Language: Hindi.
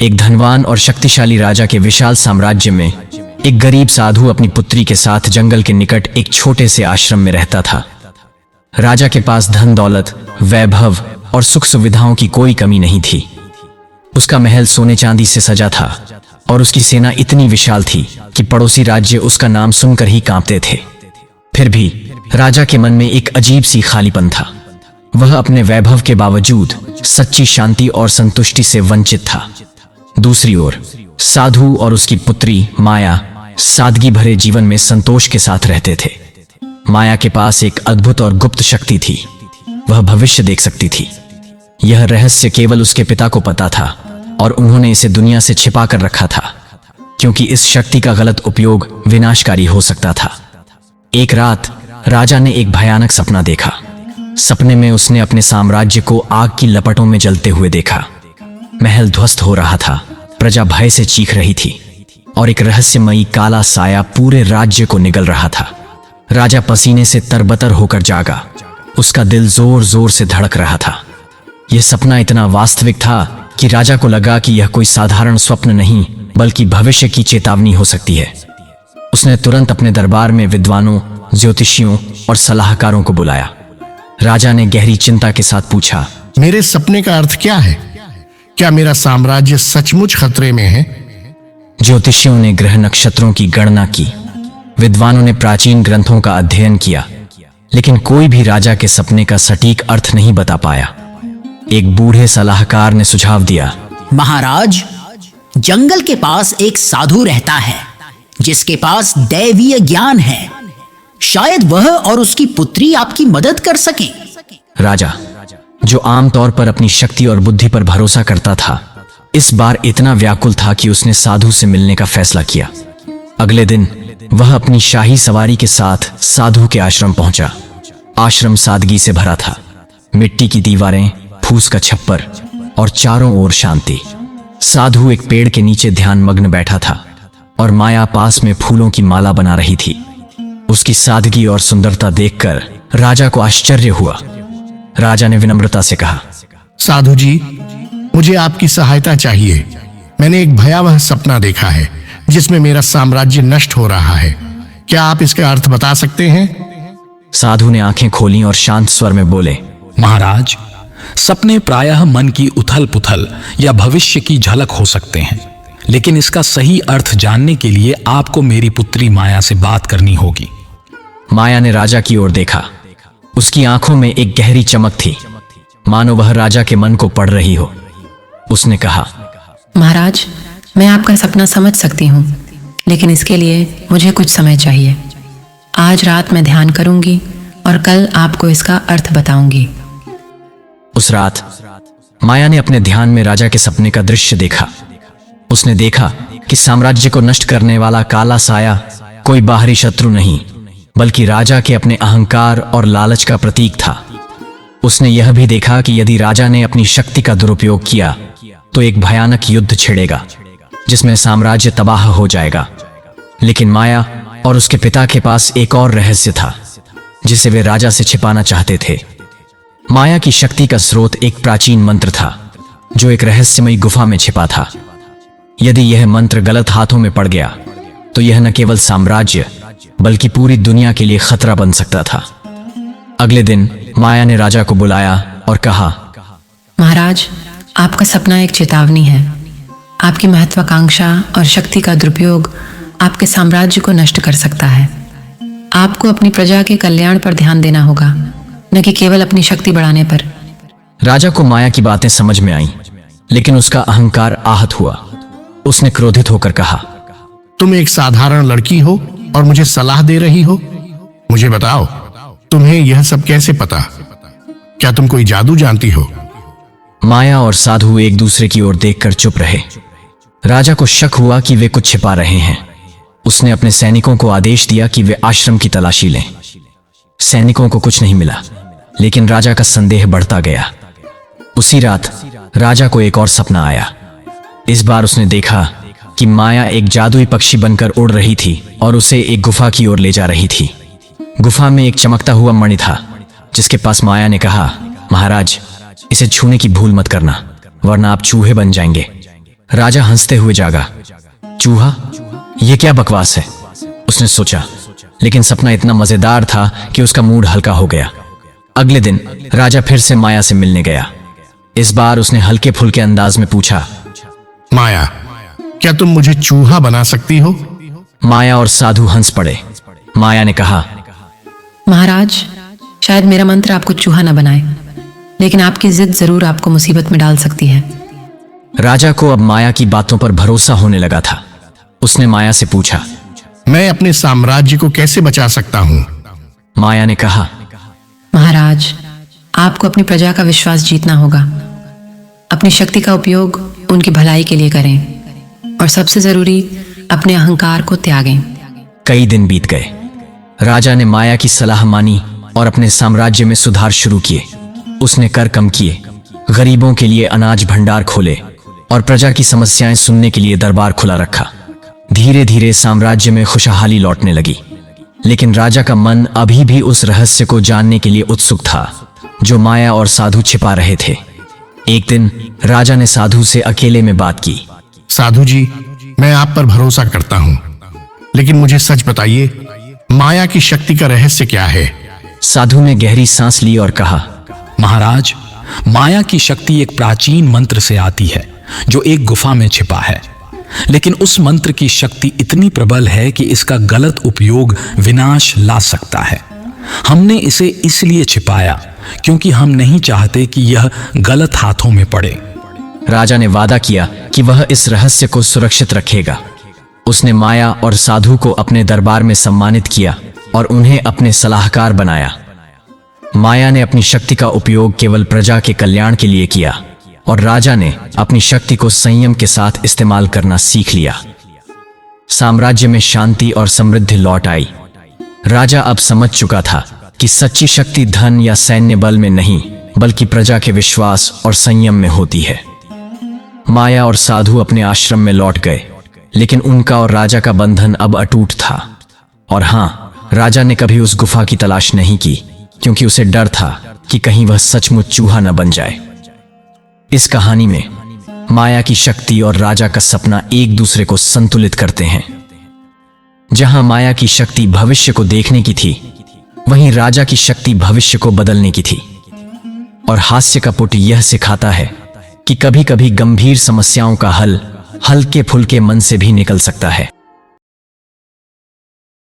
एक धनवान और शक्तिशाली राजा के विशाल साम्राज्य में एक गरीब साधु अपनी पुत्री के साथ जंगल के निकट एक छोटे से आश्रम में रहता था। राजा के पास धन दौलत, वैभव और सुख सुविधाओं की कोई कमी नहीं थी। उसका महल सोने चांदी से सजा था और उसकी सेना इतनी विशाल थी कि पड़ोसी राज्य उसका नाम सुनकर ही कांपते थे। फिर भी राजा के मन में एक अजीब सी खालीपन था। वह अपने वैभव के बावजूद सच्ची शांति और संतुष्टि से वंचित था। दूसरी ओर साधु और उसकी पुत्री माया सादगी भरे जीवन में संतोष के साथ रहते थे। माया के पास एक अद्भुत और गुप्त शक्ति थी। वह भविष्य देख सकती थी। यह रहस्य केवल उसके पिता को पता था और उन्होंने इसे दुनिया से छिपा कर रखा था, क्योंकि इस शक्ति का गलत उपयोग विनाशकारी हो सकता था। एक रात राजा ने एक भयानक सपना देखा। सपने में उसने अपने साम्राज्य को आग की लपटों में जलते हुए देखा। महल ध्वस्त हो रहा था, प्रजा भय से चीख रही थी और एक रहस्यमयी काला साया पूरे राज्य को निगल रहा था। राजा पसीने से तरबतर होकर जागा। उसका दिल जोर जोर से धड़क रहा था। यह सपना इतना वास्तविक था कि राजा को लगा कि यह कोई साधारण स्वप्न नहीं बल्कि भविष्य की चेतावनी हो सकती है। उसने तुरंत अपने दरबार में विद्वानों, ज्योतिषियों और सलाहकारों को बुलाया। राजा ने गहरी चिंता के साथ पूछा, मेरे सपने का अर्थ क्या है? क्या मेरा साम्राज्य सचमुच खतरे में है? ज्योतिषियों ने ग्रह नक्षत्रों की गणना की, विद्वानों ने प्राचीन ग्रंथों का अध्ययन किया, लेकिन कोई भी राजा के सपने का सटीक अर्थ नहीं बता पाया। एक बूढ़े सलाहकार ने सुझाव दिया, महाराज, जंगल के पास एक साधु रहता है जिसके पास दैवीय ज्ञान है। शायद वह और उसकी पुत्री आपकी मदद कर सकें। राजा, जो आमतौर पर अपनी शक्ति और बुद्धि पर भरोसा करता था, इस बार इतना व्याकुल था कि उसने साधु से मिलने का फैसला किया। अगले दिन वह अपनी शाही सवारी के साथ साधु के आश्रम पहुंचा। आश्रम सादगी से भरा था। मिट्टी की दीवारें, फूस का छप्पर और चारों ओर शांति। साधु एक पेड़ के नीचे ध्यान मग्न बैठा था और माया पास में फूलों की माला बना रही थी। उसकी सादगी और सुंदरता देखकर राजा को आश्चर्य हुआ। राजा ने विनम्रता से कहा, साधु जी, मुझे आपकी सहायता चाहिए। मैंने एक भयावह सपना देखा है जिसमें मेरा साम्राज्य नष्ट हो रहा है। क्या आप इसका अर्थ बता सकते हैं? साधु ने आंखें खोलीं और शांत स्वर में बोले, महाराज, सपने प्रायः मन की उथल पुथल या भविष्य की झलक हो सकते हैं, लेकिन इसका सही अर्थ जानने के लिए आपको मेरी पुत्री माया से बात करनी होगी। माया ने राजा की ओर देखा। उसकी आंखों में एक गहरी चमक थी, मानो वह राजा के मन को पढ़ रही हो। उसने कहा, महाराज, मैं आपका सपना समझ सकती हूँ, लेकिन इसके लिए मुझे कुछ समय चाहिए। आज रात मैं ध्यान करूंगी और कल आपको इसका अर्थ बताऊंगी। उस रात माया ने अपने ध्यान में राजा के सपने का दृश्य देखा। उसने देखा कि साम्राज्य को नष्ट करने वाला काला साया कोई बाहरी शत्रु नहीं, बल्कि राजा के अपने अहंकार और लालच का प्रतीक था। उसने यह भी देखा कि यदि राजा ने अपनी शक्ति का दुरुपयोग किया तो एक भयानक युद्ध छिड़ेगा जिसमें साम्राज्य तबाह हो जाएगा। लेकिन माया और उसके पिता के पास एक और रहस्य था जिसे वे राजा से छिपाना चाहते थे। माया की शक्ति का स्रोत एक प्राचीन मंत्र था जो एक रहस्यमयी गुफा में छिपा था। यदि यह मंत्र गलत हाथों में पड़ गया तो यह न केवल साम्राज्य बल्कि पूरी दुनिया के लिए खतरा बन सकता था। अगले दिन माया ने राजा को बुलाया और कहा, महाराज, आपका सपना एक चेतावनी है। आपकी महत्वाकांक्षा और शक्ति का दुरुपयोग आपके साम्राज्य को नष्ट कर सकता है। आपको अपनी प्रजा के कल्याण पर ध्यान देना होगा, न कि केवल अपनी शक्ति बढ़ाने पर। राजा को माया की बातें समझ में आईं, लेकिन उसका अहंकार आहत हुआ। उसने क्रोधित होकर कहा, तुम एक साधारण लड़की हो और मुझे सलाह दे रही हो? मुझे बताओ, तुम्हें यह सब कैसे पता? क्या तुम कोई जादू जानती हो? माया और साधु एक दूसरे की ओर देखकर चुप रहे। राजा को शक हुआ कि वे कुछ छिपा रहे हैं। उसने अपने सैनिकों को आदेश दिया कि वे आश्रम की तलाशी लें। सैनिकों को कुछ नहीं मिला, लेकिन राजा का संदेह बढ़ता गया। उसी रात राजा को एक और सपना आया। इस बार उसने देखा कि माया एक जादुई पक्षी बनकर उड़ रही थी और उसे एक गुफा की ओर ले जा रही थी। गुफा में एक चमकता हुआ मणि था जिसके पास माया ने कहा, महाराज, इसे छूने की भूल मत करना, वरना आप चूहे बन जाएंगे। राजा हंसते हुए जागा। चूहा, यह क्या बकवास है, उसने सोचा। लेकिन सपना इतना मजेदार था कि उसका मूड हल्का हो गया। अगले दिन राजा फिर से माया से मिलने गया। इस बार उसने हल्के फुल्के अंदाज में पूछा, माया, क्या तुम मुझे चूहा बना सकती हो? माया और साधु हंस पड़े। माया ने कहा, महाराज, शायद मेरा मंत्र आपको चूहा न बनाए, लेकिन आपकी जिद जरूर आपको मुसीबत में डाल सकती है। राजा को अब माया की बातों पर भरोसा होने लगा था। उसने माया से पूछा, मैं अपने साम्राज्य को कैसे बचा सकता हूं? माया ने कहा, महाराज, आपको अपनी प्रजा का विश्वास जीतना होगा। अपनी शक्ति का उपयोग उनकी भलाई के लिए करें और सबसे जरूरी, अपने अहंकार को त्यागें। कई दिन बीत गए। राजा ने माया की सलाह मानी और अपने साम्राज्य में सुधार शुरू किए। उसने कर कम किए, गरीबों के लिए अनाज भंडार खोले और प्रजा की समस्याएं सुनने के लिए दरबार खुला रखा। धीरे धीरे साम्राज्य में खुशहाली लौटने लगी। लेकिन राजा का मन अभी भी उस रहस्य को जानने के लिए उत्सुक था जो माया और साधु छिपा रहे थे। एक दिन राजा ने साधु से अकेले में बात की। साधु जी, मैं आप पर भरोसा करता हूं, लेकिन मुझे सच बताइए, माया की शक्ति का रहस्य क्या है? साधु ने गहरी सांस ली और कहा, महाराज, माया की शक्ति एक प्राचीन मंत्र से आती है जो एक गुफा में छिपा है। लेकिन उस मंत्र की शक्ति इतनी प्रबल है कि इसका गलत उपयोग विनाश ला सकता है। हमने इसे इसलिए छिपाया क्योंकि हम नहीं चाहते कि यह गलत हाथों में पड़े। राजा ने वादा किया कि वह इस रहस्य को सुरक्षित रखेगा। उसने माया और साधु को अपने दरबार में सम्मानित किया और उन्हें अपने सलाहकार बनाया। माया ने अपनी शक्ति का उपयोग केवल प्रजा के कल्याण के लिए किया और राजा ने अपनी शक्ति को संयम के साथ इस्तेमाल करना सीख लिया। साम्राज्य में शांति और समृद्धि लौट आई। राजा अब समझ चुका था कि सच्ची शक्ति धन या सैन्य बल में नहीं, बल्कि प्रजा के विश्वास और संयम में होती है। माया और साधु अपने आश्रम में लौट गए, लेकिन उनका और राजा का बंधन अब अटूट था। और हां, राजा ने कभी उस गुफा की तलाश नहीं की, क्योंकि उसे डर था कि कहीं वह सचमुच चूहा न बन जाए। इस कहानी में माया की शक्ति और राजा का सपना एक दूसरे को संतुलित करते हैं। जहां माया की शक्ति भविष्य को देखने की थी, वहीं राजा की शक्ति भविष्य को बदलने की थी। और हास्य का पुट यह सिखाता है कि कभी कभी गंभीर समस्याओं का हल हल्के फुल्के मन से भी निकल सकता है।